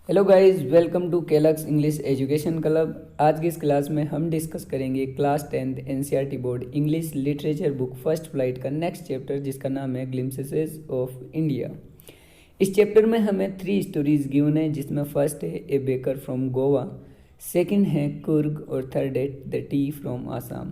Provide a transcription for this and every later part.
Hello guys, welcome to केलक्स English education club. आज की इस क्लास में हम डिस्कस करेंगे class 10th NCERT board English literature book first flight का नेक्स्ट चैप्टर, जिसका नाम है ग्लिम्पसेस ऑफ इंडिया। इस चैप्टर में हमें 3 स्टोरीज गिवन है, जिसमें फर्स्ट है a baker from Goa, second है कुर्ग और थर्ड है the tea from Assam.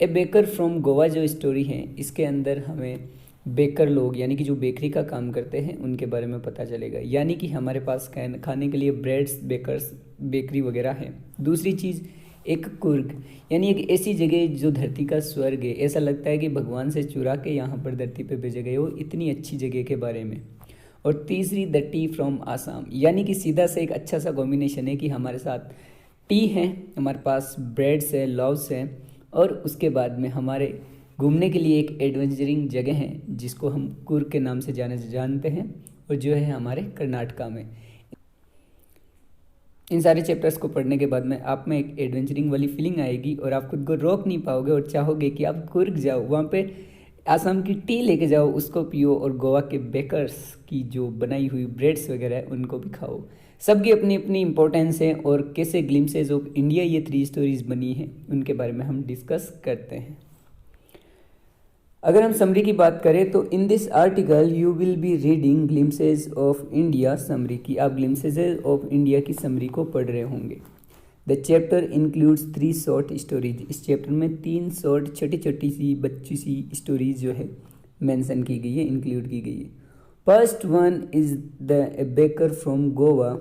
A baker from Goa जो स्टोरी है, इसके अंदर हमें बेकर लोग यानी कि जो बेकरी का काम करते हैं उनके बारे में पता चलेगा, यानी कि हमारे पास खाने के लिए ब्रेड्स, बेकर्स, बेकरी वगैरह है। दूसरी चीज़ एक कुर्ग यानी एक ऐसी जगह जो धरती का स्वर्ग है, ऐसा लगता है कि भगवान से चुरा के यहाँ पर धरती पे भेजे गए हो, इतनी अच्छी जगह के बारे में। और तीसरी द टी फ्रॉम आसाम, यानी कि सीधा से एक अच्छा सा कॉम्बिनेशन है कि हमारे साथ टी है, हमारे पास ब्रेड्स है, लव्स है, और उसके बाद में हमारे घूमने के लिए एक एडवेंचरिंग जगह है जिसको हम कुर्ग के नाम से जानते हैं, और जो है हमारे कर्नाटका में। इन सारे चैप्टर्स को पढ़ने के बाद में आप में एक एडवेंचरिंग वाली फीलिंग आएगी और आप खुद को रोक नहीं पाओगे और चाहोगे कि आप कुर्ग जाओ, वहाँ पे आसाम की टी लेके जाओ, उसको पियो, और गोवा के बेकर्स की जो बनाई हुई ब्रेड्स वगैरह है उनको भी खाओ। सबकी अपनी अपनी इंपॉर्टेंस है और कैसे ग्लिम्पसेस ऑफ इंडिया ये 3 स्टोरीज बनी हैं उनके बारे में हम डिस्कस करते हैं। अगर हम समरी की बात करें तो in this article you will be reading glimpses of India summary की, आप ग्लिम्पसेस ऑफ इंडिया की समरी को पढ़ रहे होंगे। The chapter includes 3 short stories, इस चैप्टर में 3 शॉर्ट छोटी छोटी सी बच्ची सी स्टोरीज जो है मेंशन की गई है, इंक्लूड की गई है। First one is the a baker from Goa.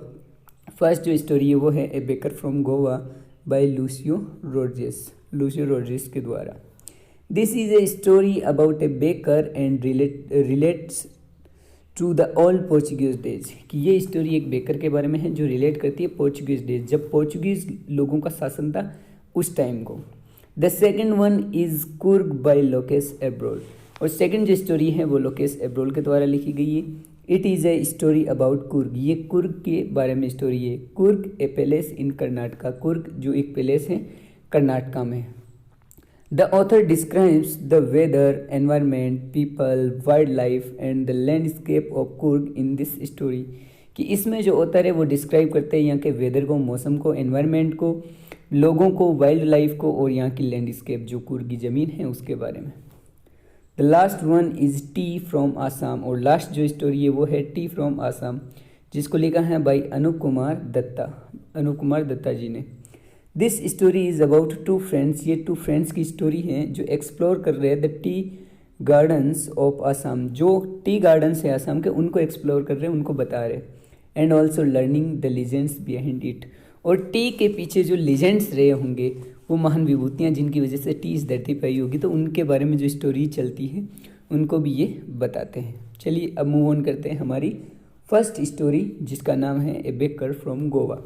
First जो स्टोरी है वो है a baker from Goa by Lucio Rodrigues के द्वारा। This is a story about a baker and relates to the old Portuguese days। कि ये स्टोरी एक बेकर के बारे में है जो रिलेट करती है पोर्चुगीज डेज, जब पोर्चुगीज लोगों का शासन था उस टाइम को। The second one is Coorg by Lokesh Abrol, और सेकेंड जो स्टोरी है वो लोकेश एब्रोल के द्वारा लिखी गई है। It is a story about Coorg, ये कुर्ग के बारे में स्टोरी है। कुर्ग ए पैलेस इन कर्नाटका, कुर्ग जो एक पैलेस है कर्नाटका में। The author describes the weather, environment, people, wildlife and the landscape of Coorg in this story। कि इसमें जो ऑथर है वो डिस्क्राइब करते हैं यहाँ के वेदर को, मौसम को, एनवायरनमेंट को, लोगों को, वाइल्ड लाइफ को, और यहाँ की लैंडस्केप जो कुर्ग की ज़मीन है उसके बारे में। The last one is T from Assam, और लास्ट जो स्टोरी है वो है टी फ्रॉम आसाम, जिसको लिखा है बाई अनूप कुमार दत्ता जी ने। This story is about 2 friends, ये 2 फ्रेंड्स की स्टोरी है जो एक्सप्लोर कर रहे हैं the tea gardens of Assam, जो टी गार्डन्स है आसाम के उनको एक्सप्लोर कर रहे हैं, उनको बता रहे, and also learning the legends behind it. और टी के पीछे जो लीजेंड्स रहे होंगे, वो महान विभूतियाँ जिनकी वजह से टी इस धरती पर आई होगी, तो उनके बारे में जो स्टोरी चलती है उनको भी ये बताते हैं। चलिए अब मूव ऑन करते हैं हमारी फर्स्ट स्टोरी, जिसका नाम है a baker from Goa.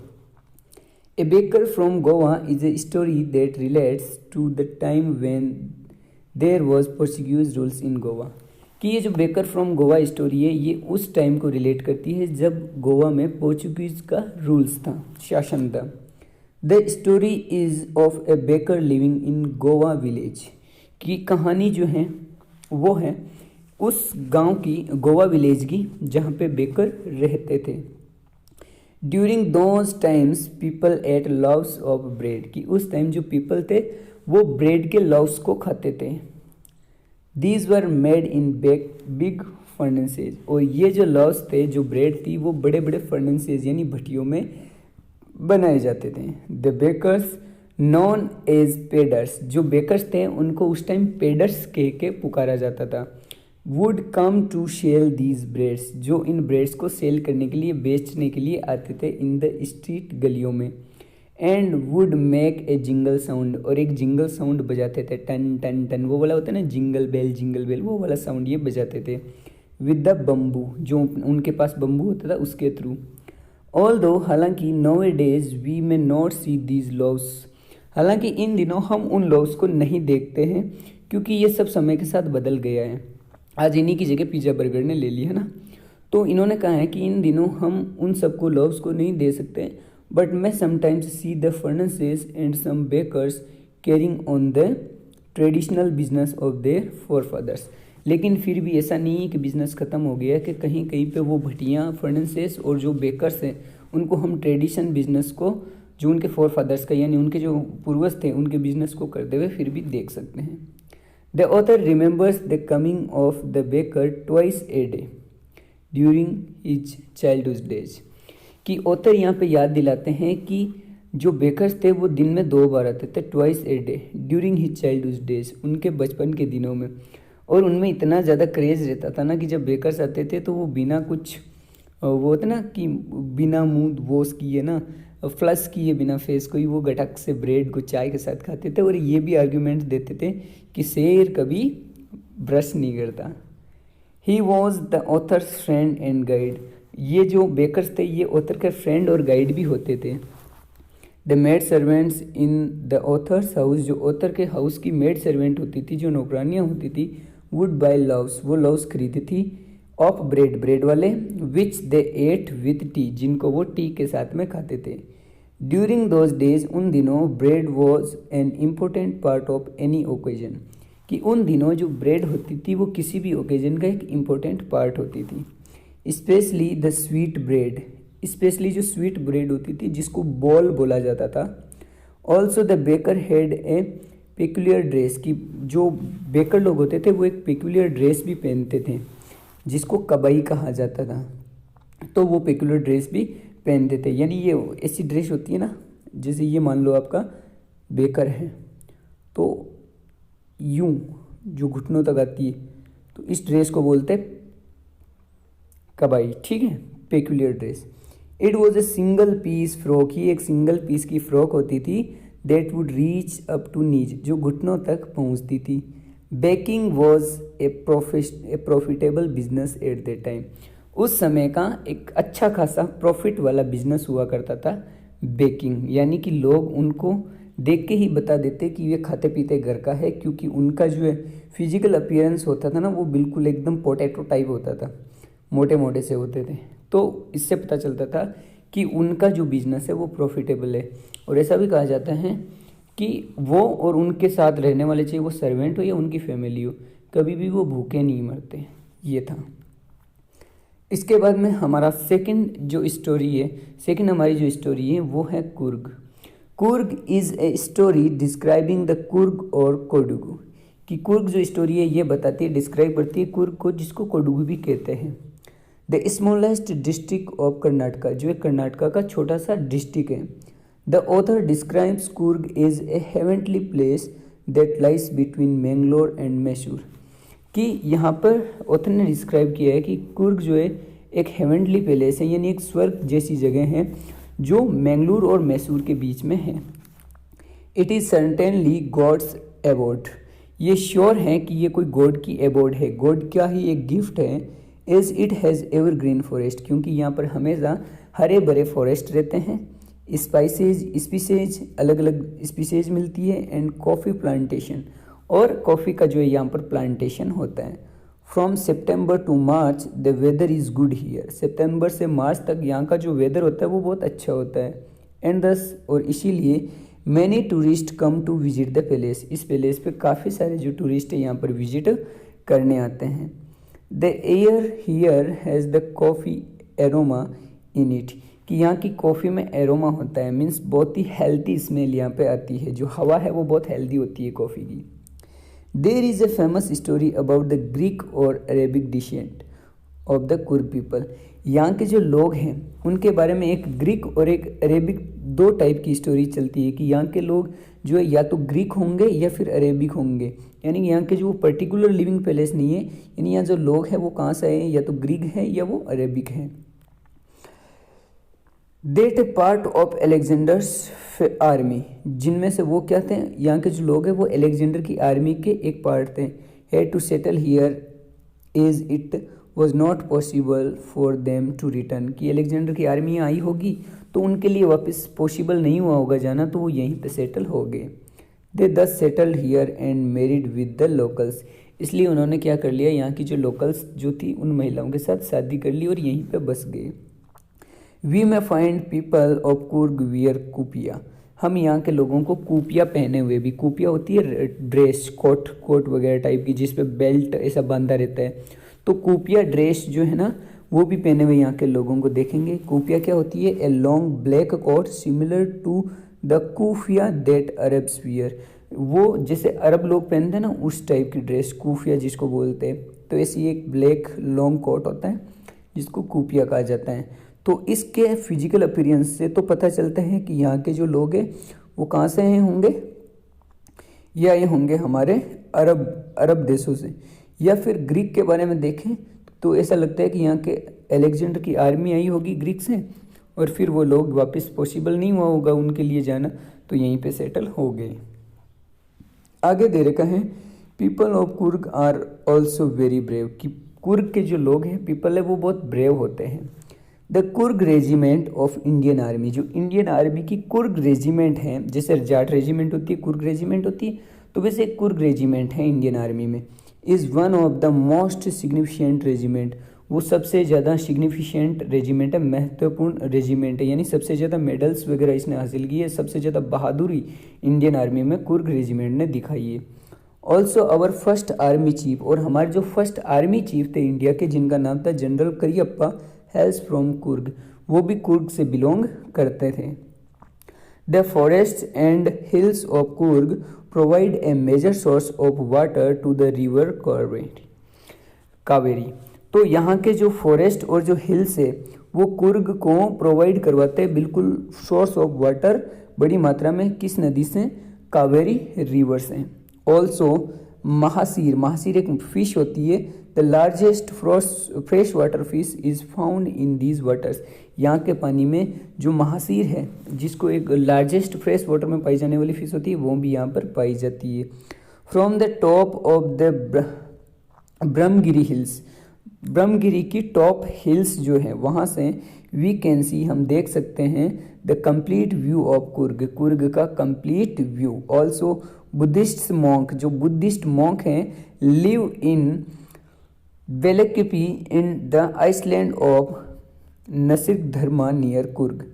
A baker from Goa is a story that relates to the time when there was Portuguese rules in Goa। कि ये जो बेकर फ्रॉम गोवा स्टोरी है ये उस टाइम को रिलेट करती है जब गोवा में पोर्चुगीज का रूल्स था, शासन था। The story is of A baker living in Goa village, की कहानी जो है वो है उस गांव की, गोवा विलेज की, जहाँ पे बेकर रहते थे। During those times people at loves of bread, कि उस टाइम जो पीपल थे वो ब्रेड के लव्स को खाते थे। These were made in big furnaces, और ये जो लव्स थे, जो ब्रेड थी, वो बड़े बड़े फर्नेसेज यानी भट्टियों में बनाए जाते थे। द बेकर्स नॉन एज पेडर्स, जो बेकर्स थे उनको उस टाइम पेडर्स के पुकारा जाता था। Would come to sell these breads, जो इन ब्रेड्स को सेल करने के लिए, बेचने के लिए आते थे इन द स्ट्रीट, गलियों में। And would make a jingle sound, और एक जिंगल साउंड बजाते थे, टन टन टन, वो वाला होता है ना जिंगल बेल, वो वाला साउंड ये बजाते थे। विद द बम्बू, जो उनके पास बम्बू होता था उसके थ्रू। ऑल दो, हालांकि नोवे डेज वी में नॉट सी दीज लॉव्स, हालांकि इन दिनों हम उन लॉव्स को नहीं देखते हैं क्योंकि ये सब समय के साथ बदल गया है। आज इन्हीं की जगह पिज़्ज़ा बर्गर ने ले लिया है ना, तो इन्होंने कहा है कि इन दिनों हम उन सबको लव्स को नहीं दे सकते, बट मैं sometimes see the furnaces and some bakers carrying on the traditional business of their forefathers. लेकिन फिर भी ऐसा नहीं है कि बिज़नेस ख़त्म हो गया है, कि कहीं कहीं पे वो भट्टियाँ, फर्नेसेस और जो बेकर्स हैं उनको हम ट्रेडिशन बिजनेस को, जो उनके फोर फादर्स का यानी उनके जो पूर्वज थे उनके बिजनेस को करते हुए फिर भी देख सकते हैं। The author remembers the coming of the baker twice a day during his childhood days. कि ऑथर यहाँ पे याद दिलाते हैं कि जो बेकर्स थे वो दिन में 2 बार आते थे, twice a day during his childhood days, उनके बचपन के दिनों में। और उनमें इतना ज़्यादा क्रेज़ रहता था ना कि जब बेकर्स आते थे तो वो बिना कुछ वो होता ना कि बिना मुंह वॉश किए ना, फ्लश किए बिना फेस को ही वो गटक से ब्रेड को चाय के साथ खाते थे। और ये भी आर्ग्यूमेंट देते थे कि शेर कभी ब्रश नहीं करता। He was the author's friend and guide. ये जो बेकर्स थे ये ऑथर के फ्रेंड और गाइड भी होते थे। The made servants in the author's house, जो ऑथर के हाउस की मेड सर्वेंट होती थी, जो नौकरानियाँ होती थी, वुड बाय लव्स, वो लव्स खरीदी थी, ऑफ ब्रेड, ब्रेड वाले, विच दे एट विथ टी, जिनको वो टी के साथ में खाते थे। ड्यूरिंग दोज डेज, उन दिनों bread was an important part of any occasion. कि उन दिनों जो ब्रेड होती थी वो किसी भी ओकेजन का एक इम्पोर्टेंट पार्ट होती थी। Specially the sweet bread, specially जो स्वीट ब्रेड होती थी जिसको बॉल बोला जाता था। Also the baker had a peculiar dress, की जो बेकर लोग होते थे वो एक पेक्यूलियर ड्रेस भी पहनते थे जिसको कबाई कहा जाता था। तो वो पेक्यूलियर ड्रेस भी पहनते थे, यानी ये ऐसी ड्रेस होती है ना, जैसे ये मान लो आपका बेकर है तो यूं जो घुटनों तक आती है, तो इस ड्रेस को बोलते हैं कबाई, ठीक है, peculiar dress. It was a single piece frock, ही एक सिंगल पीस की फ्रॉक होती थी, that would reach up to knees, जो घुटनों तक पहुंचती थी। Baking was a profitable business at that time, उस समय का एक अच्छा खासा प्रॉफिट वाला बिजनेस हुआ करता था बेकिंग, यानी कि लोग उनको देख के ही बता देते कि ये खाते पीते घर का है, क्योंकि उनका जो है फिजिकल अपीयरेंस होता था ना वो बिल्कुल एकदम पोटैटो टाइप होता था, मोटे मोटे से होते थे। तो इससे पता चलता था कि उनका जो बिजनेस है वो प्रॉफिटेबल है। और ऐसा भी कहा जाता है कि वो और उनके साथ रहने वाले, चाहे वो सर्वेंट हो या उनकी फैमिली हो, कभी भी वो भूखे नहीं मरते। ये था। इसके बाद में हमारा सेकंड हमारी जो स्टोरी है वो है Coorg. Coorg is a story describing the Coorg और कोडुगु। कि कुर्ग जो स्टोरी है ये बताती है, डिस्क्राइब करती है कुर्ग को, जिसको कोडुगु भी कहते हैं। The smallest district of Karnataka, जो एक कर्नाटका का छोटा सा डिस्ट्रिक्ट है। The author describes Coorg is a heavenly place that lies between Mangalore and Mysore. कि यहाँ पर ऑथर ने डिस्क्राइब किया है कि कुर्ग जो है एक हेवेंटली प्लेस है, यानी एक स्वर्ग जैसी जगह है जो मैंगलोर और मैसूर के बीच में है। It is certainly God's abode, ये श्योर है कि ये कोई गॉड की एबोर्ड है, गॉड का ही एक गिफ्ट है। As it has evergreen forest, क्योंकि यहाँ पर हमेशा हरे भरे फॉरेस्ट रहते हैं। स्पीसीज अलग अलग स्पीसीज मिलती है, एंड कॉफ़ी प्लांटेशन, और कॉफ़ी का जो है यहाँ पर प्लांटेशन होता है। From September to March the weather is good here, सितंबर से मार्च तक यहाँ का जो वेदर होता है वो बहुत अच्छा होता है। एंड दस, और इसीलिए many tourist come to visit the palace, इस पैलेस पे काफ़ी सारे जो टूरिस्ट है यहाँ पर विजिट करने आते हैं। The air here has the coffee aroma in it, कि यहाँ की कॉफ़ी में एरोमा होता है, मीन्स बहुत ही हेल्दी स्मेल यहाँ पे आती है, जो हवा है वो बहुत हेल्दी होती है कॉफ़ी की। There is a famous story about the Greek और Arabic descent of the Coorg people, यहाँ के जो लोग हैं उनके बारे में एक ग्रीक और एक अरेबिक दो टाइप की स्टोरी चलती है कि यहाँ के लोग जो है या तो ग्रीक होंगे या फिर अरेबिक होंगे, यानी यहाँ के जो पर्टिकुलर लिविंग प्लेस नहीं है, यानी यहाँ जो लोग हैं वो कहाँ से आए हैं, या तो ग्रीक है या वो अरेबिक हैं। That a part of Alexander's army, जिनमें से वो क्या थे, यहाँ के जो लोग हैं वो एलेक्जेंडर की आर्मी के एक पार्ट थे। Had to settle here as it was not possible for them to return, कि एलेक्जेंडर की आर्मी यहाँ आई होगी तो उनके लिए वापस पॉसिबल नहीं हुआ होगा जाना, तो वो यहीं पे सेटल हो गए। दे दस settled here and married with the locals, इसलिए उन्होंने क्या कर लिया, यहाँ की जो लोकल्स जो थी उन महिलाओं के साथ शादी कर ली और यहीं पे बस गए। We may find people of Coorg wear kuppia, हम यहाँ के लोगों को कुपिया पहने हुए भी, कुपिया होती है ड्रेस, कोट वगैरह टाइप की जिस पे बेल्ट ऐसा बांधा रहता है, तो कुपिया ड्रेस जो है ना वो भी पहने हुए यहाँ के लोगों को देखेंगे। कुफिया क्या होती है? A long black coat similar to the kufiya that Arabs wear. वो जैसे अरब लोग पहनते हैं ना उस टाइप की ड्रेस कुफिया जिसको बोलते हैं। तो ऐसी एक ब्लैक लॉन्ग कोट होता है जिसको कुफिया कहा जाता है। तो इसके फिजिकल अपीयरेंस से तो पता चलता है कि यहाँ के जो लोग हैं वो कहाँ से हैं होंगे, या ये होंगे हमारे अरब देशों से। या फिर ग्रीक के बारे में देखें तो ऐसा लगता है कि यहाँ के अलेक्जेंडर की आर्मी आई होगी ग्रीक से, और फिर वो लोग वापस पॉसिबल नहीं हुआ होगा उनके लिए जाना, तो यहीं पे सेटल हो गए। आगे दे रखा है people of Coorg are also very brave, कि कुर्ग के जो लोग हैं पीपल है वो बहुत ब्रेव होते हैं। The Coorg regiment of Indian army, जो इंडियन आर्मी की कुर्ग रेजिमेंट है, जैसे जाट रेजिमेंट होती है कुर्ग रेजिमेंट होती है, तो वैसे एक कुर्ग रेजिमेंट है इंडियन आर्मी में, is one of the most significant regiment, वो सबसे ज़्यादा सिग्निफिकेंट रेजिमेंट है, महत्वपूर्ण रेजिमेंट है, यानी सबसे ज़्यादा मेडल्स वगैरह इसने हासिल की है, सबसे ज़्यादा बहादुरी इंडियन आर्मी में कुर्ग रेजिमेंट ने दिखाई है। Also our first army chief, और हमारे जो फर्स्ट आर्मी चीफ थे इंडिया के जिनका नाम था general Cariappa, hails from Coorg, वो भी कुर्ग से बिलोंग करते थे। The forest and hills of Coorg provide a major source of water to the river Kaveri. तो यहाँ के जो फॉरेस्ट और जो हिल्स है वो कुर्ग को प्रोवाइड करवाते हैं बिल्कुल सोर्स ऑफ वाटर बड़ी मात्रा में, किस नदी से? कावेरी रिवर से। ऑल्सो महासीर, महासीर एक फिश होती है, the largest fresh water fish is found in these waters, यहाँ के पानी में जो महासीर है जिसको एक लार्जेस्ट फ्रेश वाटर में पाई जाने वाली फिश होती है वो भी यहाँ पर पाई जाती है। From the top of the Brahmagiri hills, Brahmagiri की टॉप हिल्स जो है वहाँ से वी कैन सी, हम देख सकते हैं, the complete view of Coorg, Coorg का complete view. Also Buddhist monk, जो बुद्धिस्ट मॉन्क हैं, live in Bylakuppe in the island of Nisargadhama near Coorg,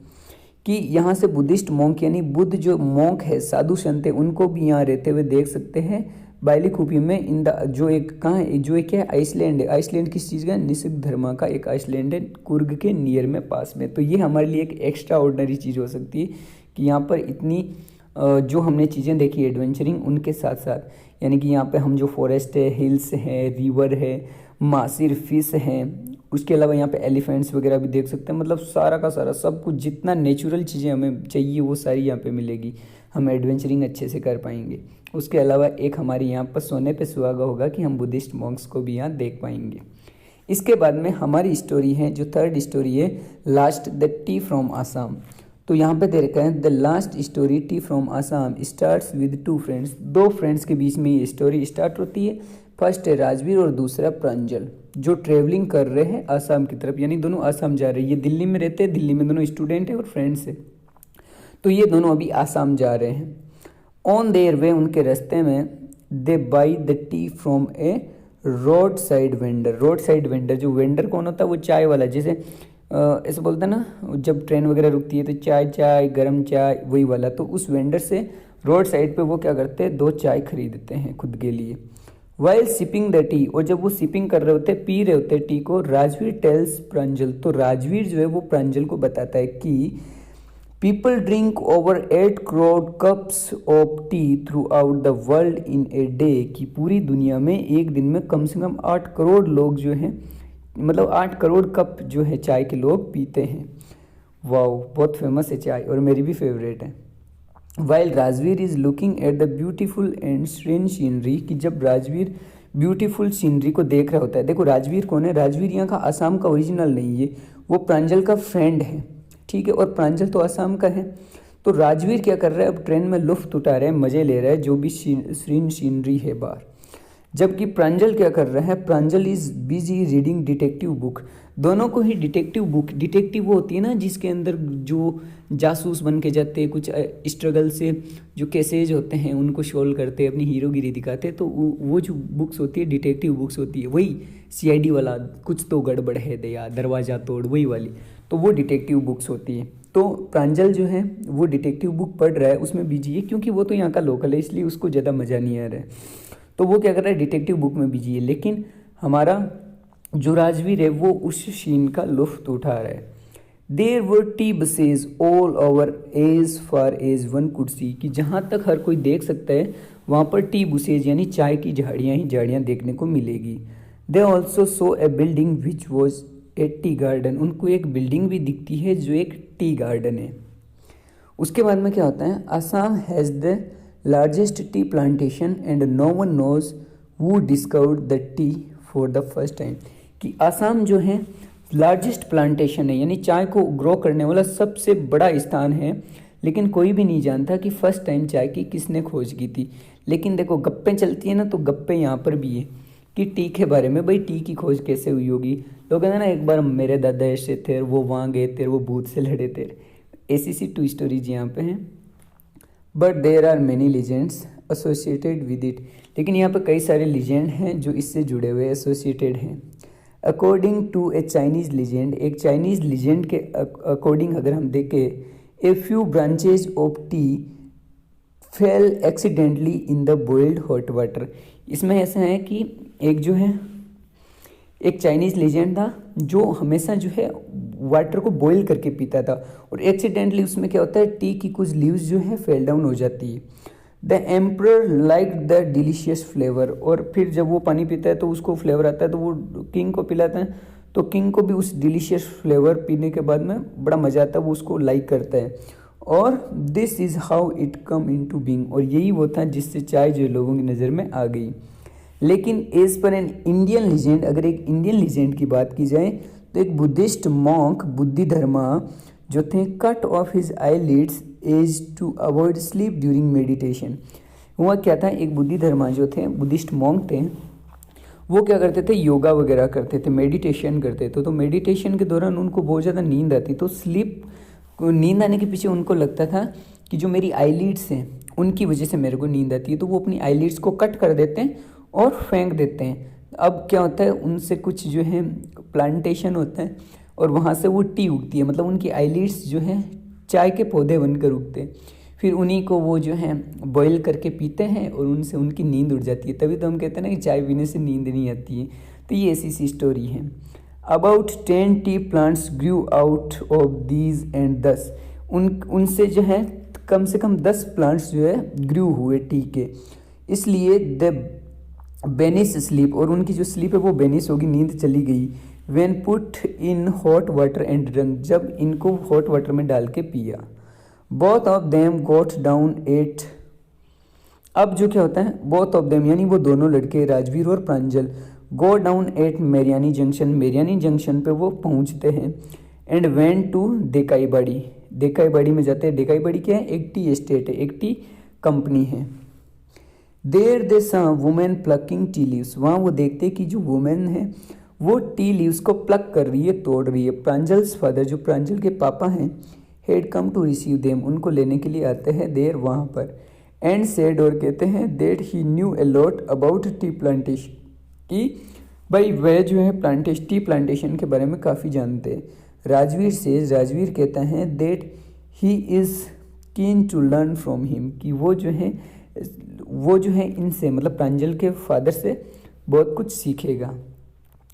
कि यहाँ से बुद्धिस्ट मॉन्क यानी बुद्ध जो मॉन्क है साधु संत है उनको भी यहाँ रहते हुए देख सकते हैं बाइलिकुपी में, इन द जो एक कहाँ है, जो एक है आइसलैंड है। आइसलैंड किस चीज़ का? निसिक धर्मा का एक आइसलैंड है कुर्ग के नियर में पास में। तो ये हमारे लिए एक एक्स्ट्रा ऑर्डिनरी चीज़ हो सकती है कि यहाँ पर इतनी जो हमने चीज़ें देखी एडवेंचरिंग उनके साथ साथ, यानी कि यहाँ पे हम जो फॉरेस्ट है, हिल्स है, रिवर है, मासिर फिश हैं, उसके अलावा यहाँ पे एलिफेंट्स वगैरह भी देख सकते हैं। मतलब सारा का सारा सब कुछ जितना नेचुरल चीज़ें हमें चाहिए वो सारी यहाँ पे मिलेगी, हम एडवेंचरिंग अच्छे से कर पाएंगे। उसके अलावा एक हमारी यहाँ पर सोने पे सुहागा होगा कि हम बुद्धिस्ट मॉन्क्स को भी यहाँ देख पाएंगे। इसके बाद में हमारी स्टोरी है जो थर्ड स्टोरी है, last the tea from Assam. तो यहाँ पे दे रखा है the last story T from Assam starts with two friends, दो फ्रेंड्स के बीच में ये स्टोरी स्टार्ट होती है। फर्स्ट है राजवीर और दूसरा प्रांजल, जो ट्रेवलिंग कर रहे हैं आसाम की तरफ, यानी दोनों आसाम जा रहे हैं। ये दिल्ली में रहते हैं, दिल्ली में दोनों स्टूडेंट है और फ्रेंड्स है, तो ये दोनों अभी आसाम जा रहे हैं। ऑन देयर वे, उनके रास्ते में, they buy the tea from a roadside vendor. Roadside vendor, जो वेंडर कौन होता है? वो चाय वाला, जैसे ऐसे बोलते हैं ना जब ट्रेन वगैरह रुकती है तो चाय चाय गरम चाय, वही वाला। तो उस वेंडर से रोड साइड पे वो क्या करते हैं, 2 चाय खरीदते हैं खुद के लिए। वाइल सिपिंग द टी, और जब वो सिपिंग कर रहे होते हैं, पी रहे होते हैं टी को, राजवीर टेल्स प्रांजल, तो राजवीर जो है वो प्रांजल को बताता है कि people drink over 8 crore cups of T through out the world in a day, कि पूरी दुनिया में एक दिन में कम से कम 8 करोड़ लोग जो हैं, मतलब 8 करोड़ कप जो है चाय के लोग पीते हैं। वाओ, बहुत फेमस है चाय और मेरी भी फेवरेट है। While Rajveer is looking at the beautiful and strange scenery, कि जब राजवीर ब्यूटीफुल सीनरी को देख रहा होता है। देखो राजवीर कौन है? राजवीर यहाँ का आसाम का ओरिजिनल नहीं है, वो प्रांजल का फ्रेंड है, ठीक है, और प्रांजल तो आसाम का है। तो राजवीर क्या कर रहा है, अब ट्रेन में लुफ्त उठा रहा है, मज़े ले रहा है जो भी सीनरी है बाहर। जबकि प्रांजल क्या कर रहा है, Pranjal is busy reading detective book. दोनों को ही डिटेक्टिव बुक, डिटेक्टिव वो होती है ना जिसके अंदर जो जासूस बन के जाते हैं, कुछ स्ट्रगल से जो केसेज होते हैं उनको सॉल्व करते हैं, अपनी हीरोगिरी दिखाते हैं, तो वो जो बुक्स होती है डिटेक्टिव बुक्स होती है, वही CID वाला कुछ तो गड़बड़ है दया दरवाज़ा तोड़, वही वाली, तो वो डिटेक्टिव बुक्स होती है। तो प्रांजल जो है वो डिटेक्टिव बुक पढ़ रहा है, उसमें बिजी है, क्योंकि वो तो यहाँ का लोकल है इसलिए उसको ज़्यादा मज़ा नहीं आ रहा है। तो वो क्या कर रहा है, डिटेक्टिव बुक में बिजी है। लेकिन हमारा जो राजवीर है वो उस सीन का लुफ्त उठा रहा है। There were tea bushes all over as far as one could see, कि जहाँ तक हर कोई देख सकता है वहाँ पर टी बुसेज यानी चाय की झाड़ियाँ ही झाड़ियाँ देखने को मिलेगी। They also so A building which was A tea garden, उनको एक बिल्डिंग भी दिखती है जो एक टी गार्डन है। उसके बाद में क्या होता है, Assam has the largest tea plantation and no one knows who discovered the tea for the first time, कि आसाम जो है लार्जेस्ट प्लांटेशन है यानी चाय को ग्रो करने वाला सबसे बड़ा स्थान है, लेकिन कोई भी नहीं जानता कि फर्स्ट टाइम चाय की किसने खोज की थी। लेकिन देखो गप्पे चलती है ना, तो गप्पे यहाँ पर भी है कि टी के बारे में, भाई टी की खोज कैसे हुई होगी। लोग कहते हैं ना एक बार मेरे दादा ऐसे थे, वो वहाँ गए थे, वो भूत से लड़े थे। ऐसी सी टू स्टोरीज यहाँ पे हैं। But there are many legends associated with it, लेकिन यहाँ पे कई सारे लीजेंड हैं जो इससे जुड़े हुए एसोसिएटेड हैं। According to a Chinese legend, एक चाइनीज़ लीजेंड के अकॉर्डिंग अगर हम देखें, a few branches of tea fell accidentally in the boiled hot water. इसमें ऐसा है कि एक जो है एक चाइनीज़ लेजेंड था जो हमेशा जो है वाटर को बॉईल करके पीता था, और एक्सीडेंटली उसमें क्या होता है, टी की कुछ लीव्स जो है फेल डाउन हो जाती है। The emperor like the delicious flavour, और फिर जब वो पानी पीता है तो उसको फ्लेवर आता है, तो वो किंग को पिलाता है, तो किंग को भी उस डिलीशियस फ्लेवर पीने के बाद में बड़ा मज़ा आता है, वो उसको लाइक करता है। और this is how it come into being, और यही वो था जिससे चाय जो लोगों की नज़र में आ गई। लेकिन as per an Indian legend, अगर एक इंडियन लीजेंड की बात की जाए तो एक बुद्धिस्ट मॉन्क बुद्धि धर्मा जो थे cut off his eyelids as to avoid sleep during meditation. हुआ क्या था, एक बुद्धि धर्मा जो थे बुद्धिस्ट मॉन्क थे, वो क्या करते थे, योगा वगैरह करते थे, मेडिटेशन करते थे। तो मेडिटेशन के दौरान उनको बहुत ज़्यादा नींद आती, तो नींद आने के पीछे उनको लगता था कि जो मेरी आईलिड्स हैं उनकी वजह से मेरे को नींद आती है, तो वो अपनी आईलिड्स को कट कर देते हैं और फेंक देते हैं। अब क्या होता है, उनसे कुछ जो है प्लांटेशन होता है और वहाँ से वो टी उगती है, मतलब उनकी आईलिड्स जो है चाय के पौधे बनकर उगते हैं। फिर उन्हीं को वो जो है बॉईल करके पीते हैं और उनसे उनकी नींद उड़ जाती है। तभी तो हम कहते हैं ना कि चाय पीने से नींद नहीं आती है। तो ये ऐसी सी स्टोरी है। About 10 T plants Guru out of these and 10, उनसे जो है कम से कम 10 प्लांट्स जो है ग्रू हुए टी के। इसलिए द बेनिस स्लीप, और उनकी जो स्लीप है वो बेनिस होगी, नींद चली गई। When put in hot water and drunk, जब इनको हॉट वाटर में डाल के पिया। Both of them got down at, अब जो क्या होता है, बोथ ऑफ देम यानी वो दोनों लड़के राजवीर और Pranjal go down at Mariani junction, Mariani junction पे वो पहुंचते हैं। And went to Dhekiabari, Dhekiabari में जाते हैं। देकाईबाड़ी क्या है, एक टी एस्टेट है, एक टी कंपनी है। देर दे सा वुमेन प्लकिंग टी लीव्स, वहाँ वो देखते हैं कि जो वुमेन है वो टी लीव्स को प्लक कर रही है, तोड़ रही है। प्रांजल्स फादर, जो प्रांजल के पापा हैं, had come to receive them, उनको लेने के लिए आते हैं देर वहाँ पर। एंड सेड, और कहते हैं that he new a lot about tea plantation, कि भाई वह जो है टी प्लांटेशन के बारे में काफ़ी जानते हैं। राजवीर से, राजवीर कहता है that he is keen to learn from him, कि वो जो है इनसे, मतलब प्रांजल के फादर से बहुत कुछ सीखेगा।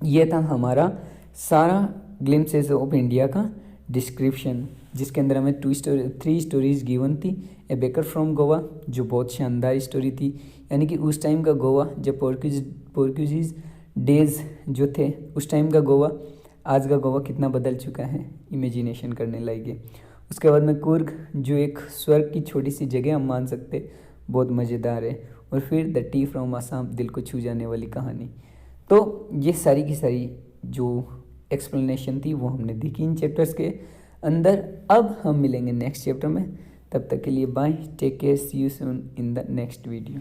ये था हमारा सारा ग्लिम्पसेस ऑफ इंडिया का डिस्क्रिप्शन, जिसके अंदर हमें 3 स्टोरीज गिवन थी। ए बेकर फ्रॉम गोवा, जो बहुत शानदार स्टोरी थी, यानी कि उस टाइम का गोवा, जब पोर्चुगीज डेज जो थे उस टाइम का गोवा, आज का गोवा कितना बदल चुका है, इमेजिनेशन करने लायक है। उसके बाद में कुर्ग, जो एक स्वर्ग की छोटी सी जगह हम मान सकते, बहुत मज़ेदार है। और फिर द टी फ्रॉम आसाम, दिल को छू जाने वाली कहानी। तो ये सारी की सारी जो एक्सप्लेनेशन थी वो हमने देखी इन चैप्टर्स के अंदर। अब हम मिलेंगे नेक्स्ट चैप्टर में, तब तक के लिए bye, take care, see you soon in the next video.